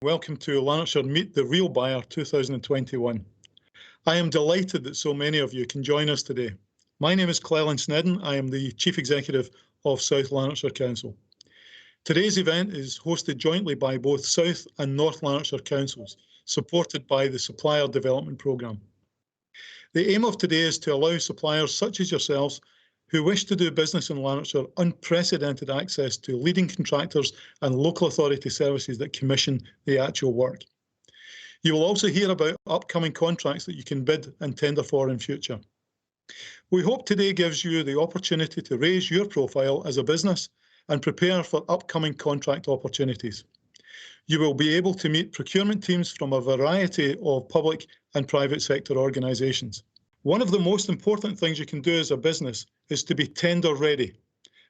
Welcome to Lanarkshire Meet the Real Buyer 2021. I am delighted that so many of you can join us today. My name is Cleland Sneddon. I am the Chief Executive of South Lanarkshire Council. Today's event is hosted jointly by both South and North Lanarkshire Councils, supported by the Supplier Development Programme. The aim of today is to allow suppliers such as yourselves who wish to do business in Lanarkshire unprecedented access to leading contractors and local authority services that commission the actual work. You will also hear about upcoming contracts that you can bid and tender for in future. We hope today gives you the opportunity to raise your profile as a business and prepare for upcoming contract opportunities. You will be able to meet procurement teams from a variety of public and private sector organisations. One of the most important things you can do as a business is to be tender ready.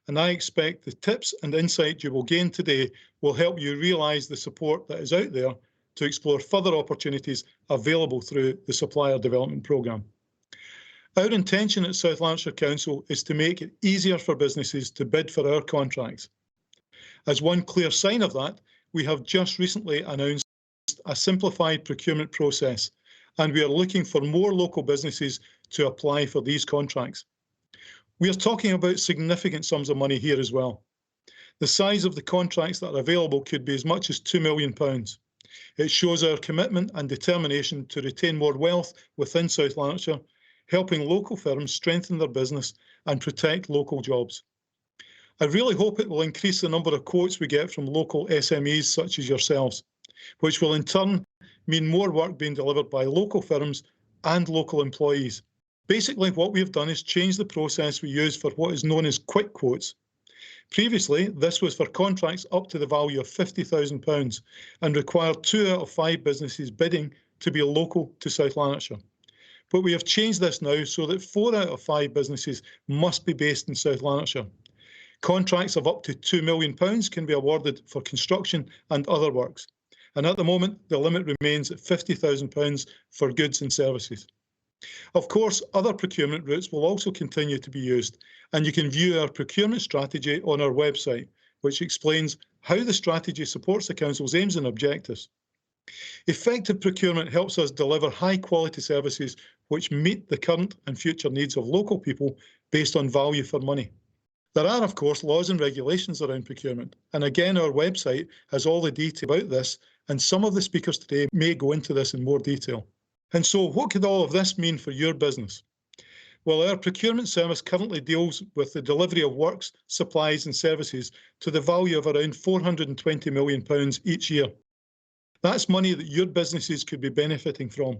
And I expect the tips and insight you will gain today will help you realise the support that is out there to explore further opportunities available through the Supplier Development Programme. Our intention at South Lanarkshire Council is to make it easier for businesses to bid for our contracts. As one clear sign of that, we have just recently announced a simplified procurement process, and we are looking for more local businesses to apply for these contracts. We are talking about significant sums of money here as well. The size of the contracts that are available could be as much as £2 million. It shows our commitment and determination to retain more wealth within South Lanarkshire, helping local firms strengthen their business and protect local jobs. I really hope it will increase the number of quotes we get from local SMEs such as yourselves, which will in turn mean more work being delivered by local firms and local employees. Basically, what we have done is change the process we use for what is known as quick quotes. Previously, this was for contracts up to the value of £50,000 and required 2 out of 5 businesses bidding to be local to South Lanarkshire. But we have changed this now so that 4 out of 5 businesses must be based in South Lanarkshire. Contracts of up to £2 million can be awarded for construction and other works. And at the moment, the limit remains at £50,000 for goods and services. Of course, other procurement routes will also continue to be used, and you can view our procurement strategy on our website, which explains how the strategy supports the Council's aims and objectives. Effective procurement helps us deliver high-quality services which meet the current and future needs of local people based on value for money. There are, of course, laws and regulations around procurement, and again, our website has all the detail about this, and some of the speakers today may go into this in more detail. And so what could all of this mean for your business? Well, our procurement service currently deals with the delivery of works, supplies and services to the value of around £420 million each year. That's money that your businesses could be benefiting from.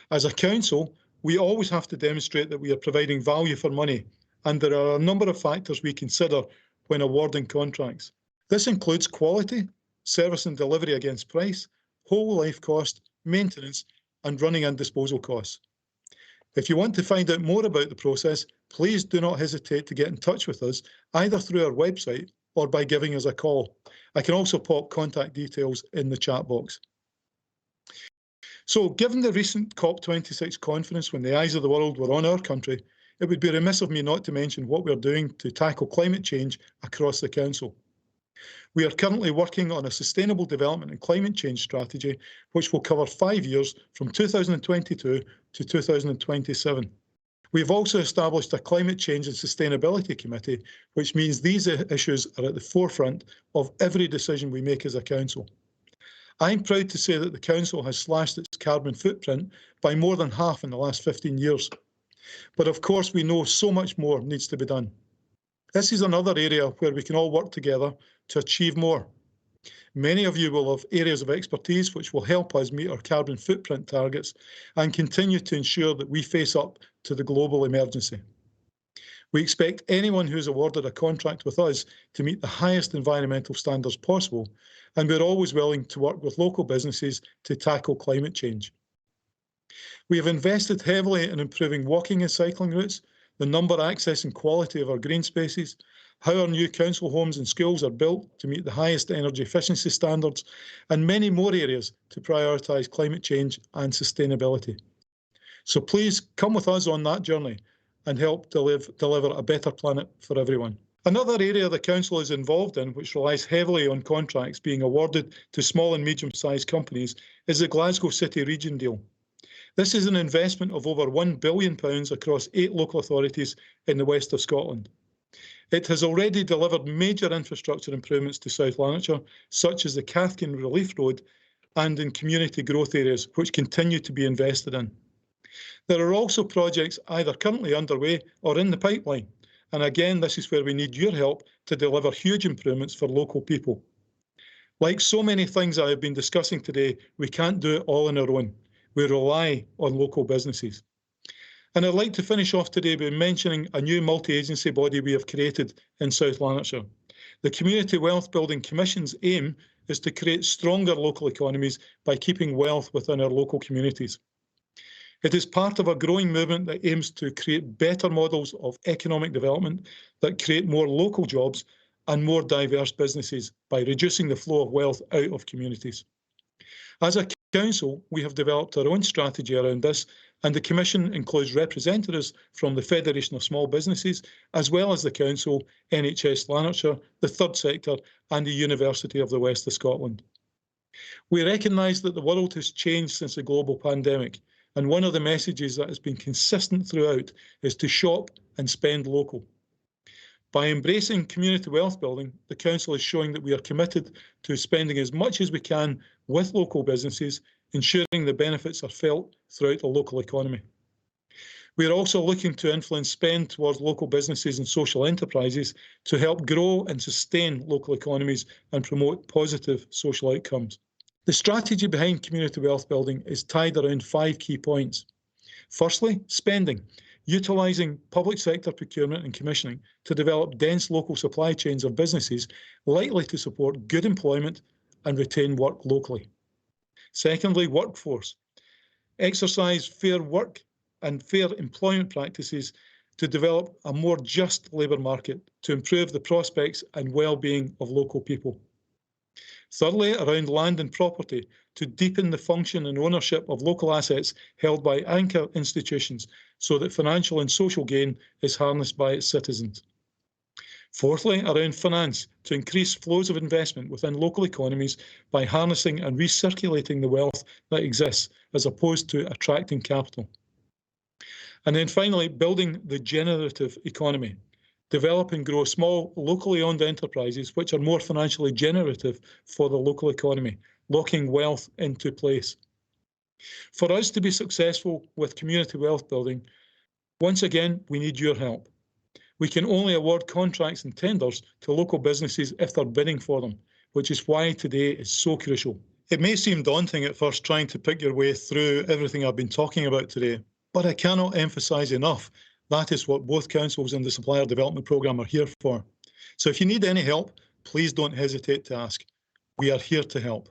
As a council, we always have to demonstrate that we are providing value for money, and there are a number of factors we consider when awarding contracts. This includes quality, service and delivery against price, whole life cost, maintenance, and running and disposal costs. If you want to find out more about the process, please do not hesitate to get in touch with us, either through our website or by giving us a call. I can also pop contact details in the chat box. So, given the recent COP26 conference when the eyes of the world were on our country, it would be remiss of me not to mention what we're doing to tackle climate change across the Council. We are currently working on a sustainable development and climate change strategy, which will cover 5 years from 2022 to 2027. We've also established a Climate Change and Sustainability Committee, which means these issues are at the forefront of every decision we make as a council. I'm proud to say that the Council has slashed its carbon footprint by more than half in the last 15 years. But of course, we know so much more needs to be done. This is another area where we can all work together to achieve more. Many of you will have areas of expertise which will help us meet our carbon footprint targets and continue to ensure that we face up to the global emergency. We expect anyone who is awarded a contract with us to meet the highest environmental standards possible, and we're always willing to work with local businesses to tackle climate change. We have invested heavily in improving walking and cycling routes, the number, access and quality of our green spaces, how our new council homes and schools are built to meet the highest energy efficiency standards, and many more areas to prioritise climate change and sustainability. So please come with us on that journey and help deliver a better planet for everyone. Another area the Council is involved in, which relies heavily on contracts being awarded to small and medium-sized companies, is the Glasgow City Region deal. This is an investment of over £1 billion across 8 local authorities in the west of Scotland. It has already delivered major infrastructure improvements to South Lanarkshire, such as the Cathkin Relief Road, and in community growth areas, which continue to be invested in. There are also projects either currently underway or in the pipeline, and again, this is where we need your help to deliver huge improvements for local people. Like so many things I have been discussing today, we can't do it all on our own. We rely on local businesses. And I'd like to finish off today by mentioning a new multi-agency body we have created in South Lanarkshire. The Community Wealth Building Commission's aim is to create stronger local economies by keeping wealth within our local communities. It is part of a growing movement that aims to create better models of economic development that create more local jobs and more diverse businesses by reducing the flow of wealth out of communities. As a council, we have developed our own strategy around this, and the Commission includes representatives from the Federation of Small Businesses, as well as the Council, NHS Lanarkshire, the Third Sector and the University of the West of Scotland. We recognise that the world has changed since the global pandemic, and one of the messages that has been consistent throughout is to shop and spend local. By embracing community wealth building, the Council is showing that we are committed to spending as much as we can with local businesses, ensuring the benefits are felt throughout the local economy. We are also looking to influence spend towards local businesses and social enterprises to help grow and sustain local economies and promote positive social outcomes. The strategy behind community wealth building is tied around 5 key points. Firstly, spending, utilising public sector procurement and commissioning to develop dense local supply chains of businesses likely to support good employment and retain work locally. Secondly, workforce, exercise fair work and fair employment practices to develop a more just labour market to improve the prospects and well-being of local people. Thirdly, around land and property, to deepen the function and ownership of local assets held by anchor institutions so that financial and social gain is harnessed by its citizens. Fourthly, around finance, to increase flows of investment within local economies by harnessing and recirculating the wealth that exists as opposed to attracting capital. And then finally, building the generative economy. Develop and grow small, locally owned enterprises which are more financially generative for the local economy, locking wealth into place. For us to be successful with community wealth building, once again, we need your help. We can only award contracts and tenders to local businesses if they're bidding for them, which is why today is so crucial. It may seem daunting at first trying to pick your way through everything I've been talking about today, but I cannot emphasise enough that is what both councils in the Supplier Development Programme are here for. So if you need any help, please don't hesitate to ask. We are here to help.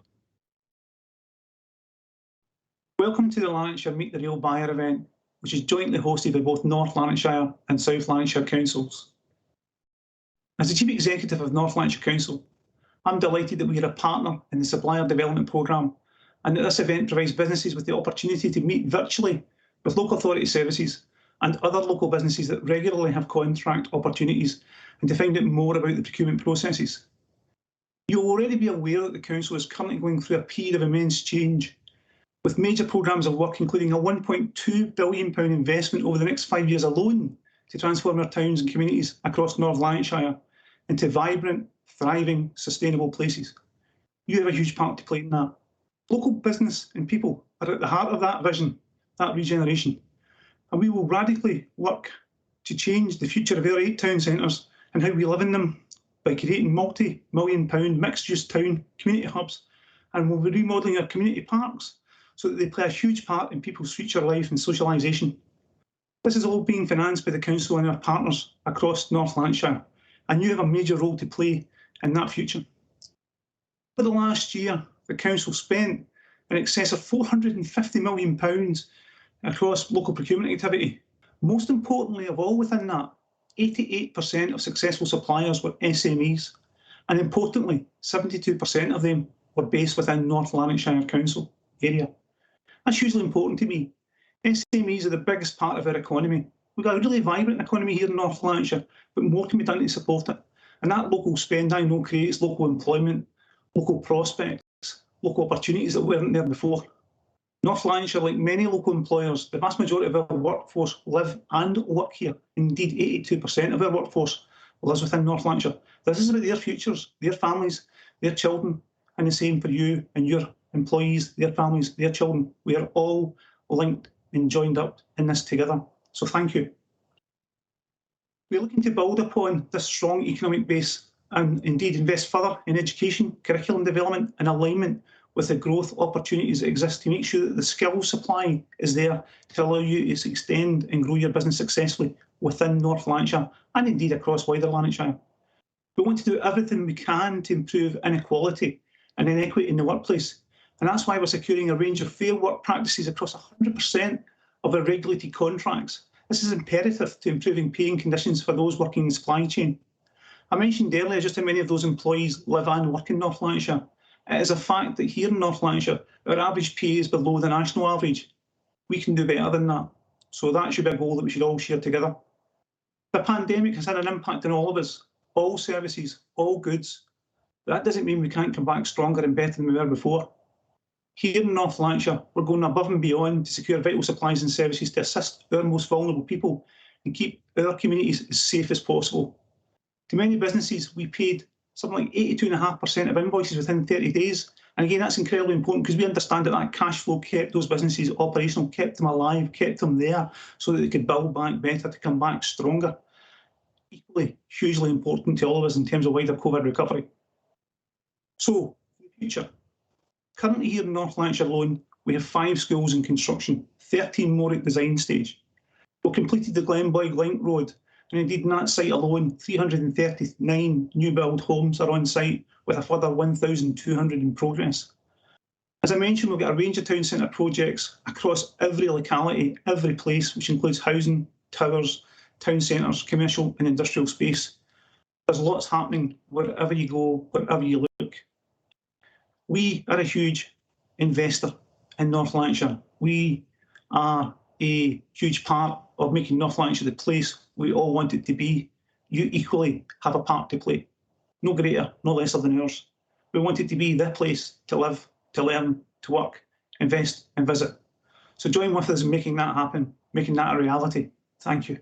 Welcome to the Lanarkshire Meet the Real Buyer event, which is jointly hosted by both North Lanarkshire and South Lanarkshire councils. As the Chief Executive of North Lanarkshire Council, I'm delighted that we are a partner in the Supplier Development Programme and that this event provides businesses with the opportunity to meet virtually with local authority services and other local businesses that regularly have contract opportunities and to find out more about the procurement processes. You'll already be aware that the Council is currently going through a period of immense change, with major programmes of work including a £1.2 billion investment over the next 5 years alone to transform our towns and communities across North Lanarkshire into vibrant, thriving, sustainable places. You have a huge part to play in that. Local business and people are at the heart of that vision, that regeneration, and we will radically work to change the future of our 8 town centres and how we live in them by creating multi-million-pound mixed-use town community hubs, and we'll be remodelling our community parks so that they play a huge part in people's future life and socialisation. This is all being financed by the Council and our partners across North Lanarkshire, and you have a major role to play in that future. For the last year, the Council spent in excess of £450 million across local procurement activity. Most importantly of all within that, 88% of successful suppliers were SMEs, and importantly, 72% of them were based within North Lanarkshire Council area. That's hugely important to me. SMEs are the biggest part of our economy, We've got a really vibrant economy here in North Lanarkshire, but more can be done to support it. And that local spend, I know, creates local employment, local prospects, local opportunities that weren't there before. North Lanarkshire, like many local employers, the vast majority of our workforce live and work here. Indeed, 82% of our workforce lives within North Lanarkshire. This is about their futures, their families, their children, and the same for you and your employees, their families, their children. We are all linked and joined up in this together. So thank you. We're looking to build upon this strong economic base and indeed invest further in education, curriculum development and alignment with the growth opportunities that exist to make sure that the skills supply is there to allow you to extend and grow your business successfully within North Lanarkshire and indeed across wider Lanarkshire. We want to do everything we can to improve inequality and inequity in the workplace. And that's why we're securing a range of fair work practices across 100% of our regulated contracts. This is imperative to improving paying conditions for those working in the supply chain. I mentioned earlier just how many of those employees live and work in North Lanarkshire. It is a fact that here in North Lanarkshire, our average pay is below the national average. We can do better than that. So that should be a goal that we should all share together. The pandemic has had an impact on all of us, all services, all goods. That doesn't mean we can't come back stronger and better than we were before. Here in North Lanarkshire, we're going above and beyond to secure vital supplies and services to assist our most vulnerable people and keep our communities as safe as possible. To many businesses, we paid something like 82.5% of invoices within 30 days. And again, that's incredibly important because we understand that that cash flow kept those businesses operational, kept them alive, kept them there so that they could build back better to come back stronger. Equally, hugely important to all of us in terms of wider COVID recovery. So, in the future, currently here in North Lanarkshire alone, we have 5 schools in construction, 13 more at design stage. We've completed the Glenboig Link Road, and indeed in that site alone, 339 new build homes are on site with a further 1,200 in progress. As I mentioned, we've got a range of town centre projects across every locality, every place, which includes housing, towers, town centres, commercial and industrial space. There's lots happening wherever you go, wherever you look. We are a huge investor in North Lanarkshire. We are a huge part of making North Lanarkshire the place we all want it to be. You equally have a part to play, no greater, no lesser than ours. We want it to be the place to live, to learn, to work, invest and visit. So join with us in making that happen, making that a reality. Thank you.